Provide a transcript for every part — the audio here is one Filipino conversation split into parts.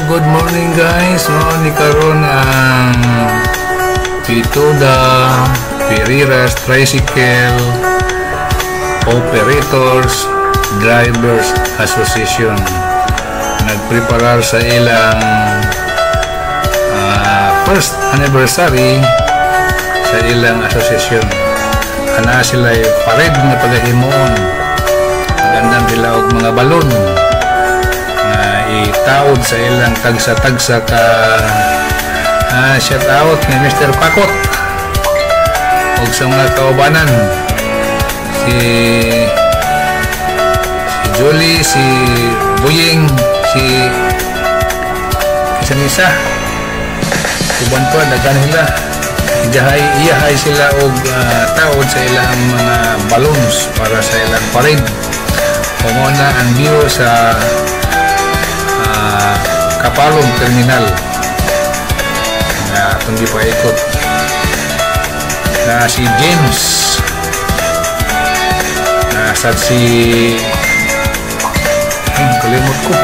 good morning guys. Ni karon ang Pitoda Pereiras Tricycle Operators Drivers Association nagpreparar sa ilang first anniversary sa ilang asosasyon. Ana sila parade na pagahimoon, magandang sila og mga balon na itaod sa ilang tagsa-tagsa ka. Shout out ni Mr. Pakot og sa mga kaubanan, si Jolie, si Buying, si Kisanisa, uban pa dagan sila iyahay sila og taod sa ilang mga balloons para sa ilang parade. Pumuna ang view sa Kapalong Terminal na itong di pa ikot na si James na si kalimot ko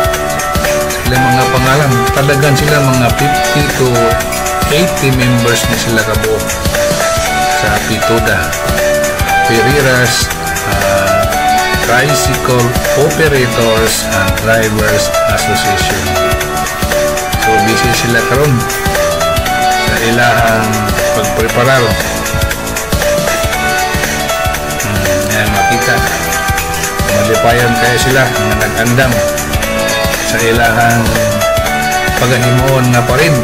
sila mga pangalan. Talagang sila mga 50 to 80 members na sila kabuo sa Pitoda Pereiras Tricycle Operators and Drivers Association. So busy sila karon sa ilahang pagpreparar. Yan makita malipayan kaya sila nga nag-andam sa ilahang pagahimoon na parin.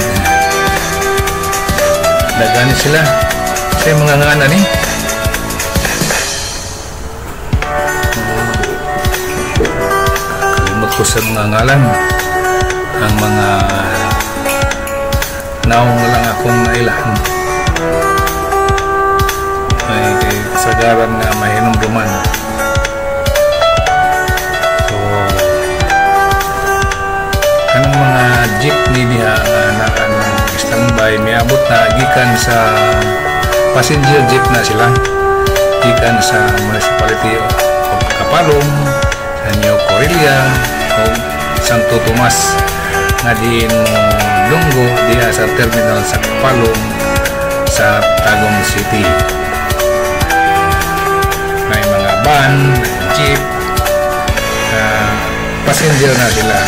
Dagani sila sa mga ngana ni kalimot ko sa mga ngalan. Ang mga naong lang akong nailahan ay kasagaran na mahinumduman. So kanang mga jeepney diha na standby miabot na gikan sa passenger jeep na sila gikan sa municipality of Kapalong, sa New Corelia o Santo Tomas nga din lunggo diha sa terminal sa Kapalong sa Tagum City. May mga van, jeep, passenger na sila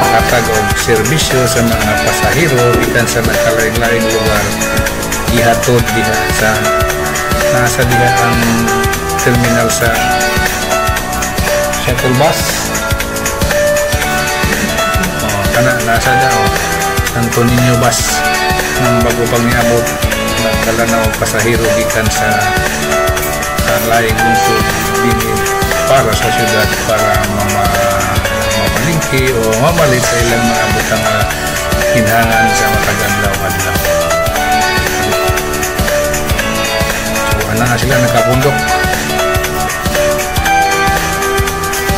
nakatag og serbisyo sa mga pasahero ikan sa nagkalaing-laing lugar ihatod diha sa nasa diha ang terminal sa shuttle bus. Kana nasa daw Santo Niño bus ng bago pang niabot nagdala na og pasahero gikan sa laing lungsod dinhi para sa syudad para mamalingki o mamalit sa ilang mga butang kinhangan sa matag-adlaw-adlaw. So ana nga sila nakapundok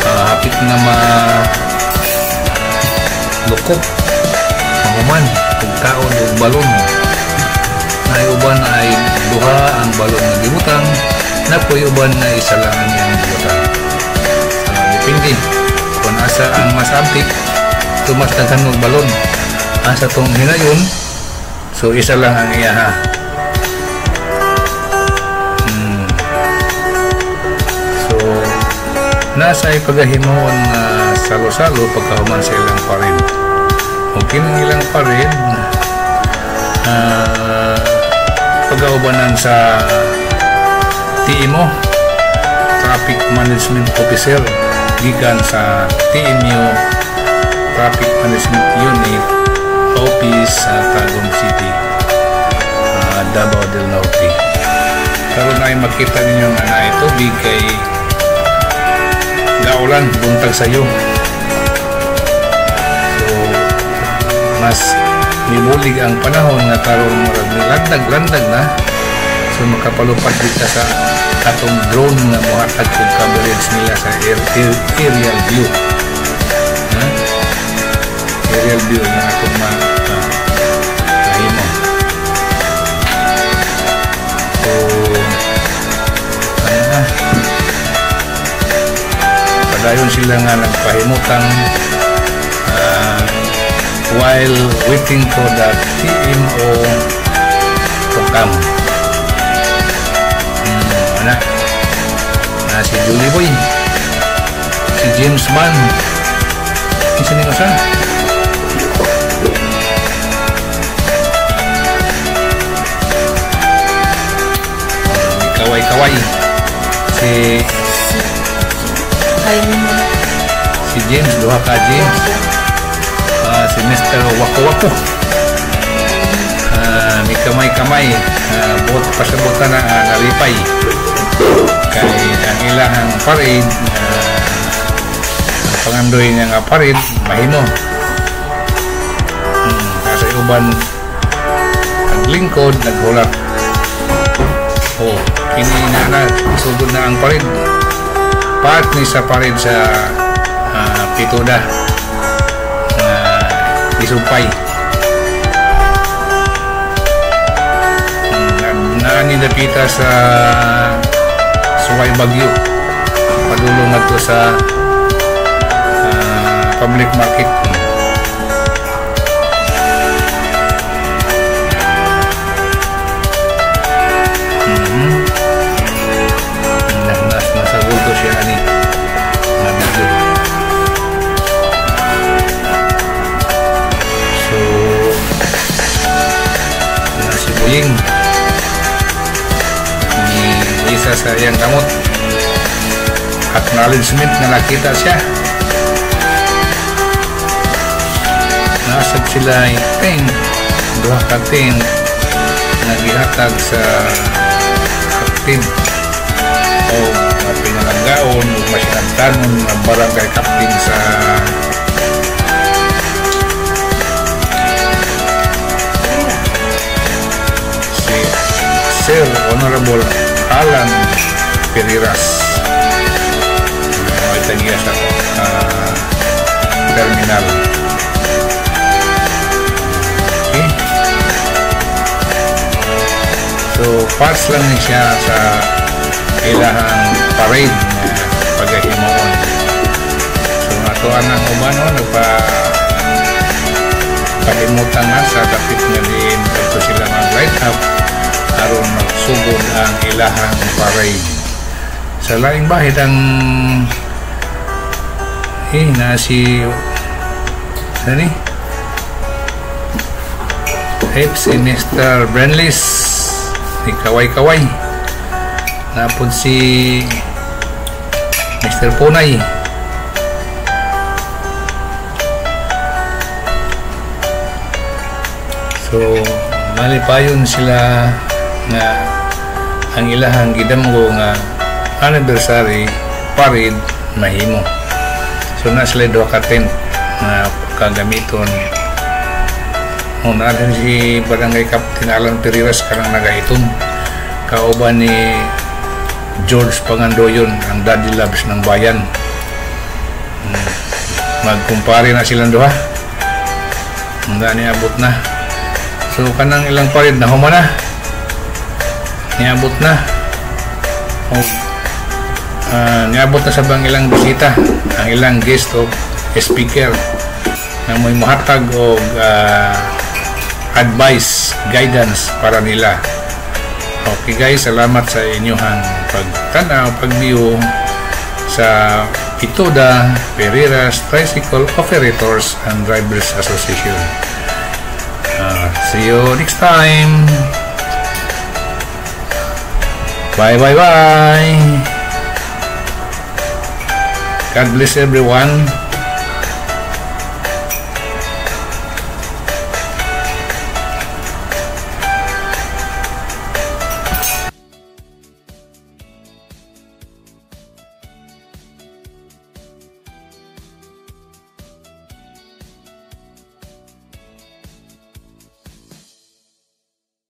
hapit na malukop mahuman ug kaon ug balon na uban ay duha ang balon na gibutang na uban na isa lang ang gibutang. Depende kung asa ang mas abtik tumas daghan og balon asa tong hinayon, so isa lang ang iyaha. So nasa pagahimoon salo-salo pagkahuman sa ilang parin o kining ilang parin pagaubanan sa TMO Traffic Management Officer gikan sa TMU Traffic Management Unit Office sa Tagum City, Davao del Norte. Karon ay makita ninyo nga na ito bigay gaulan buntag sayo. So mas nibulig ang panahon nga karon murag nilandag-landag na, so makapalupad dito sa atong drone nga mohatag og coverage nila sa aerial view. Aerial view na atong mahimo. So padayon sila nga nagpahimutang while waiting for the TMO to come. Si Julie Boy, si James Mann, isa nyo sa kaway-kaway, si James, duha ka James, si Mr. Wako-Wako, may kamay-kamay, buot pasabutan na nalipay kay ang ilang parade, ang pangandoy nga parade mahimo. Kasi uban ang lingkod naghulat, kini na isugod na ang parade, part ni sa parade sa pituda isupay. Naani napita sa Suway Bagyo, padulong na to sa public market. Nasa gulto siya ani nabigyo. So nasi Buying isa sa iyang kamot, acknowledgement na nakita siya. Nasab sila tent, duha ka tent na gihatag sa captain o pinalanggaon o masinagtanon na barangay captain sa si Sir Honorable Alan Periras, ito niya sa terminal. Okay, so parts lang niya siya sa ilahang parade na pagahimoon. So natuan ng umano nagpalimutan na sa kapit nga din ito sila mag-light up aron magsugod ang ilahang parade. Sa laing bahid ang na si si Mr. Brenlis, si Kaway-Kaway, napod si Mr. Punay, so malipayon sila na ang ilahang gidamgo nga anniversary parade mahimo. So na sila duha ka tent na kagamiton. Una din si Barangay Captain Alan Periras karang nagaitom, kauban ni George Pangandoyon, ang Daddy Loves ng bayan. Magkumpare na silang duha, hindi niabot na. So kanang ilang parade na humana niabot na, niabot na sa bang ilang bisita, ang ilang guest o speaker na may mahatag o advice, guidance para nila. Okay guys, salamat sa inyong pagtanaw, pag-view sa Pituda Periras Tricycle Operators and Drivers Association. See you next time. Bye bye bye. God bless everyone.